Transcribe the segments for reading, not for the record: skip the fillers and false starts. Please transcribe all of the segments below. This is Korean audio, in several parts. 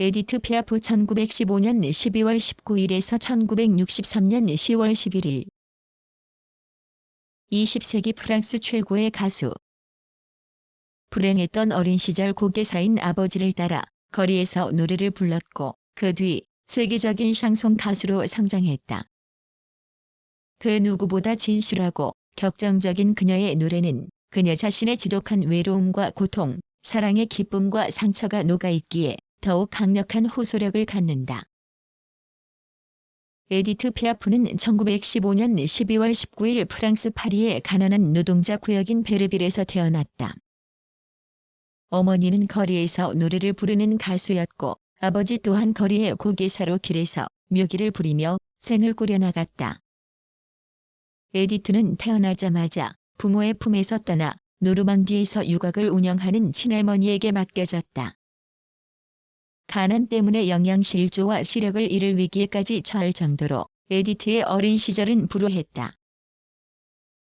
에디트 피아프 1915년 12월 19일에서 1963년 10월 11일 20세기 프랑스 최고의 가수. 불행했던 어린 시절 고개사인 아버지를 따라 거리에서 노래를 불렀고 그 뒤 세계적인 샹송 가수로 성장했다. 그 누구보다 진실하고 격정적인 그녀의 노래는 그녀 자신의 지독한 외로움과 고통, 사랑의 기쁨과 상처가 녹아있기에 더욱 강력한 호소력을 갖는다. 에디트 피아프는 1915년 12월 19일 프랑스 파리의 가난한 노동자 구역인 베르빌에서 태어났다. 어머니는 거리에서 노래를 부르는 가수였고 아버지 또한 거리의 고개사로 길에서 묘기를 부리며 생을 꾸려나갔다. 에디트는 태어나자마자 부모의 품에서 떠나 노르망디에서 유곽을 운영하는 친할머니에게 맡겨졌다. 가난 때문에 영양실조와 시력을 잃을 위기에까지 처할 정도로 에디트의 어린 시절은 불우했다.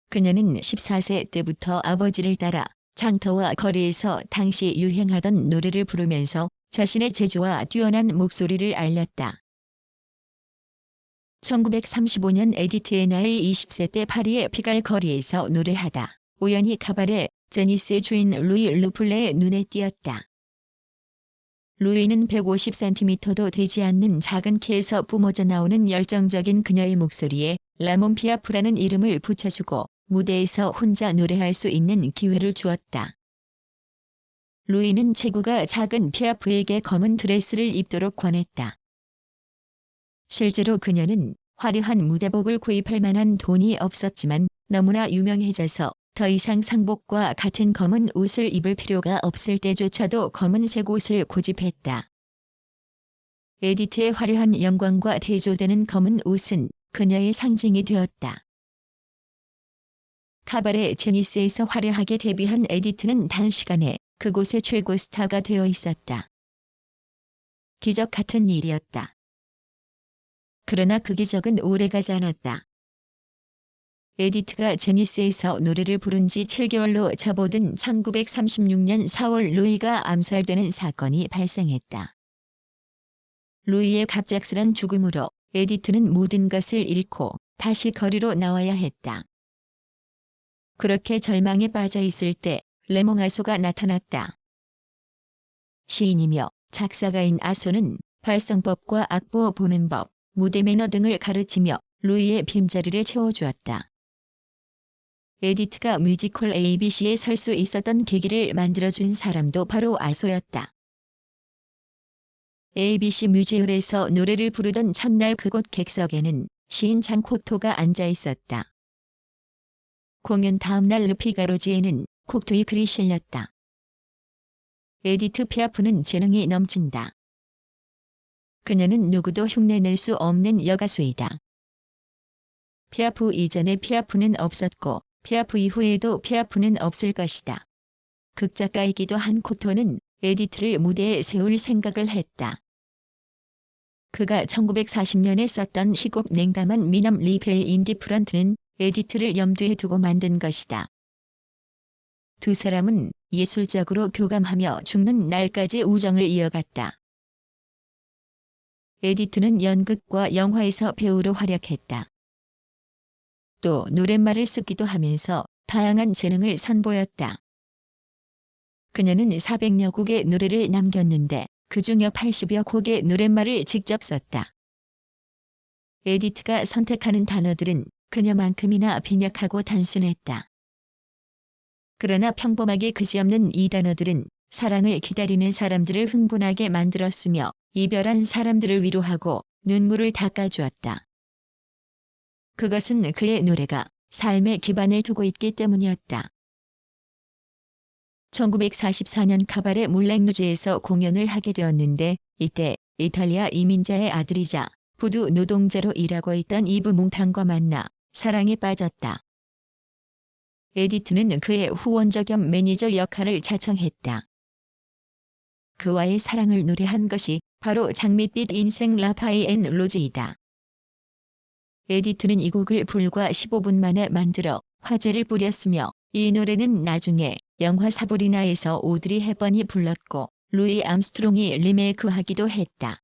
그녀는 14세 때부터 아버지를 따라 장터와 거리에서 당시 유행하던 노래를 부르면서 자신의 재주와 뛰어난 목소리를 알렸다. 1935년 에디트의 나이 20세 때 파리의 피갈 거리에서 노래하다 우연히 카바레 제니스의 주인 루이 루플레의 눈에 띄었다. 루이는 150cm도 되지 않는 작은 키에서 뿜어져 나오는 열정적인 그녀의 목소리에 라몬 피아프라는 이름을 붙여주고 무대에서 혼자 노래할 수 있는 기회를 주었다. 루이는 체구가 작은 피아프에게 검은 드레스를 입도록 권했다. 실제로 그녀는 화려한 무대복을 구입할 만한 돈이 없었지만 너무나 유명해져서 더 이상 상복과 같은 검은 옷을 입을 필요가 없을 때조차도 검은색 옷을 고집했다. 에디트의 화려한 영광과 대조되는 검은 옷은 그녀의 상징이 되었다. 카바레 제니스에서 화려하게 데뷔한 에디트는 단시간에 그곳의 최고 스타가 되어 있었다. 기적 같은 일이었다. 그러나 그 기적은 오래가지 않았다. 에디트가 제니스에서 노래를 부른 지 7개월로 접어든 1936년 4월 루이가 암살되는 사건이 발생했다. 루이의 갑작스런 죽음으로 에디트는 모든 것을 잃고 다시 거리로 나와야 했다. 그렇게 절망에 빠져 있을 때 레몽 아소가 나타났다. 시인이며 작사가인 아소는 발성법과 악보 보는 법, 무대 매너 등을 가르치며 루이의 빈자리를 채워주었다. 에디트가 뮤지컬 ABC에 설 수 있었던 계기를 만들어준 사람도 바로 아소였다. ABC 뮤지컬에서 노래를 부르던 첫날 그곳 객석에는 시인 장 코토가 앉아 있었다. 공연 다음날 르피가로지에는 콕토의 글이 실렸다. 에디트 피아프는 재능이 넘친다. 그녀는 누구도 흉내낼 수 없는 여가수이다. 피아프 이전에 피아프는 없었고 피아프 이후에도 피아프는 없을 것이다. 극작가이기도 한 코토는 에디트를 무대에 세울 생각을 했다. 그가 1940년에 썼던 희곡 냉담한 미남 리벨 인디프런트는 에디트를 염두에 두고 만든 것이다. 두 사람은 예술적으로 교감하며 죽는 날까지 우정을 이어갔다. 에디트는 연극과 영화에서 배우로 활약했다. 또 노랫말을 쓰기도 하면서 다양한 재능을 선보였다. 그녀는 400여 곡의 노래를 남겼는데 그중 약 80여 곡의 노랫말을 직접 썼다. 에디트가 선택하는 단어들은 그녀만큼이나 빈약하고 단순했다. 그러나 평범하게 그지없는 이 단어들은 사랑을 기다리는 사람들을 흥분하게 만들었으며 이별한 사람들을 위로하고 눈물을 닦아주었다. 그것은 그의 노래가 삶의 기반을 두고 있기 때문이었다. 1944년 카바레 물랭루즈에서 공연을 하게 되었는데 이때 이탈리아 이민자의 아들이자 부두 노동자로 일하고 있던 이브 몽탕과 만나 사랑에 빠졌다. 에디트는 그의 후원자 겸 매니저 역할을 자청했다. 그와의 사랑을 노래한 것이 바로 장밋빛 인생 라파이 앤 로즈이다. 에디트는 이 곡을 불과 15분 만에 만들어 화제를 부렸으며 이 노래는 나중에 영화 사브리나에서 오드리 헵번이 불렀고 루이 암스트롱이 리메이크하기도 했다.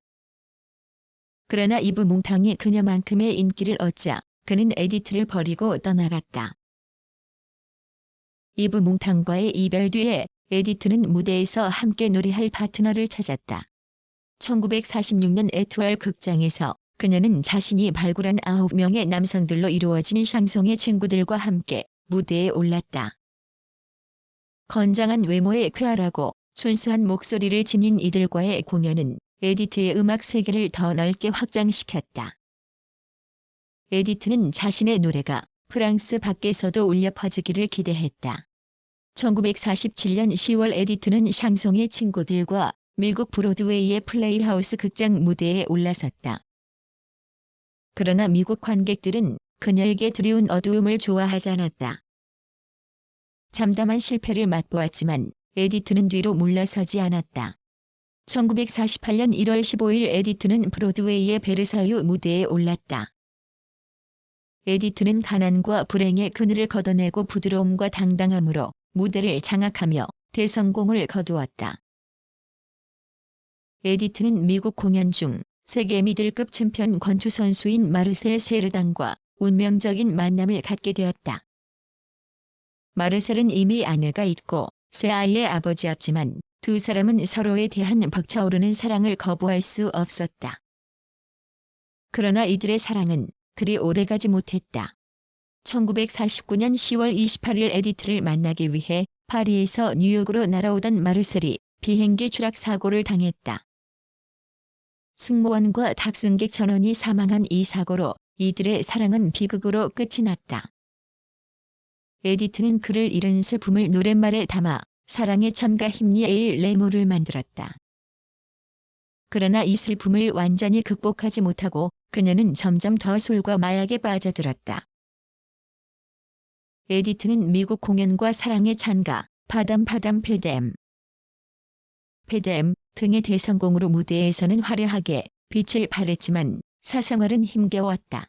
그러나 이브 몽탕이 그녀만큼의 인기를 얻자 그는 에디트를 버리고 떠나갔다. 이브 몽탕과의 이별 뒤에 에디트는 무대에서 함께 노래할 파트너를 찾았다. 1946년 에투알 극장에서 그녀는 자신이 발굴한 9명의 남성들로 이루어진 샹송의 친구들과 함께 무대에 올랐다. 건장한 외모에 쾌활하고 순수한 목소리를 지닌 이들과의 공연은 에디트의 음악 세계를 더 넓게 확장시켰다. 에디트는 자신의 노래가 프랑스 밖에서도 울려 퍼지기를 기대했다. 1947년 10월 에디트는 샹송의 친구들과 미국 브로드웨이의 플레이하우스 극장 무대에 올라섰다. 그러나 미국 관객들은 그녀에게 드리운 어두움을 좋아하지 않았다. 잠담한 실패를 맛보았지만 에디트는 뒤로 물러서지 않았다. 1948년 1월 15일 에디트는 브로드웨이의 베르사유 무대에 올랐다. 에디트는 가난과 불행의 그늘을 걷어내고 부드러움과 당당함으로 무대를 장악하며 대성공을 거두었다. 에디트는 미국 공연 중 세계 미들급 챔피언 권투 선수인 마르셀 세르당과 운명적인 만남을 갖게 되었다. 마르셀은 이미 아내가 있고 세 아이의 아버지였지만 두 사람은 서로에 대한 벅차오르는 사랑을 거부할 수 없었다. 그러나 이들의 사랑은 그리 오래가지 못했다. 1949년 10월 28일 에디트를 만나기 위해 파리에서 뉴욕으로 날아오던 마르셀이 비행기 추락 사고를 당했다. 승무원과 탑승객 전원이 사망한 이 사고로 이들의 사랑은 비극으로 끝이 났다. 에디트는 그를 잃은 슬픔을 노랫말에 담아 사랑의 참가 힘리에일 레모를 만들었다. 그러나 이 슬픔을 완전히 극복하지 못하고 그녀는 점점 더 술과 마약에 빠져들었다. 에디트는 미국 공연과 사랑의 찬가, 파담 페뎀 등의 대성공으로 무대에서는 화려하게 빛을 발했지만 사생활은 힘겨웠다.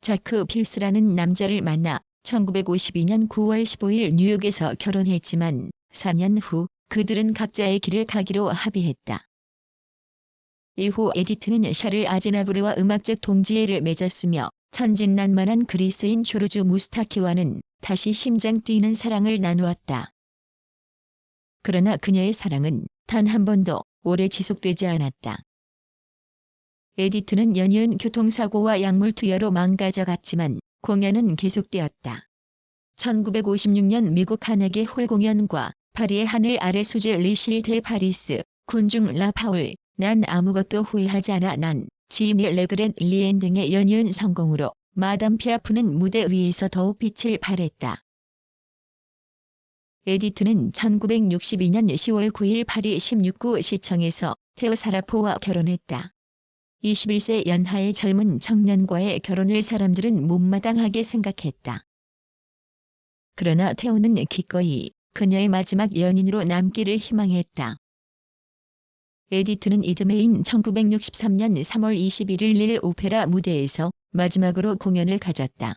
자크 필스라는 남자를 만나 1952년 9월 15일 뉴욕에서 결혼했지만 4년 후 그들은 각자의 길을 가기로 합의했다. 이후 에디트는 샤를 아즈나부르와 음악적 동지애를 맺었으며 천진난만한 그리스인 조르주 무스타키와는 다시 심장 뛰는 사랑을 나누었다. 그러나 그녀의 사랑은 단 한 번도 오래 지속되지 않았다. 에디트는 연이은 교통사고와 약물 투여로 망가져갔지만 공연은 계속되었다. 1956년 미국 카네기 홀 공연과 파리의 하늘 아래 수제 리실 데 파리스, 군중 라파울, 난 아무것도 후회하지 않아 난, 지니 레그렌 리엔 등의 연이은 성공으로 마담 피아프는 무대 위에서 더욱 빛을 발했다. 에디트는 1962년 10월 9일 파리 16구 시청에서 테오 사라포와 결혼했다. 21세 연하의 젊은 청년과의 결혼을 사람들은 못마땅하게 생각했다. 그러나 테오는 기꺼이 그녀의 마지막 연인으로 남기를 희망했다. 에디트는 이듬해인 1963년 3월 21일 릴 오페라 무대에서 마지막으로 공연을 가졌다.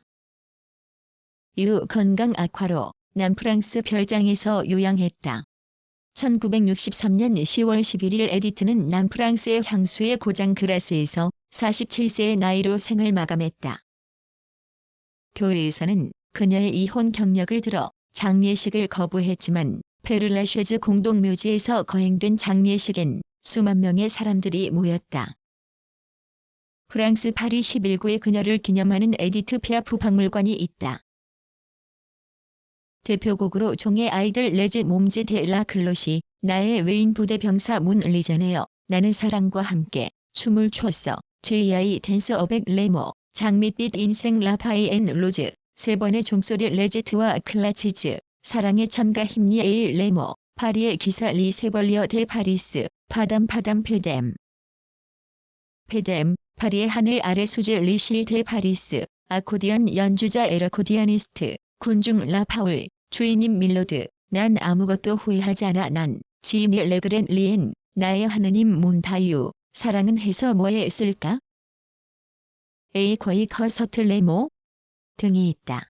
이후 건강 악화로 남프랑스 별장에서 요양했다. 1963년 10월 11일 에디트는 남프랑스의 향수의 고장 그라스에서 47세의 나이로 생을 마감했다. 교회에서는 그녀의 이혼 경력을 들어 장례식을 거부했지만 페르라쉐즈 공동묘지에서 거행된 장례식엔 수만 명의 사람들이 모였다. 프랑스 파리 11구에 그녀를 기념하는 에디트 피아프 박물관이 있다. 대표곡으로 종의 아이들 레즈 몸즈 데 라 클롯이 나의 외인 부대 병사 문 리전에어 나는 사랑과 함께 춤을 췄어 J.I. 댄스 어백 레모 장밋빛 인생 라파이 앤 로즈 세 번의 종소리 레제트와 클라치즈 사랑의 참가 힘리 에일 레모 파리의 기사 리 세벌리어 데 파리스 파담 페뎀 파리의 하늘 아래 수제 리실 데 파리스 아코디언 연주자 에러코디아니스트 군중 라파울 주인님 밀로드 난 아무것도 후회하지 않아 난 지니 레그렌 리엔 나의 하느님 몬타유 사랑은 해서 뭐에 쓸까? 에이 거의 커서틀 레모 등이 있다.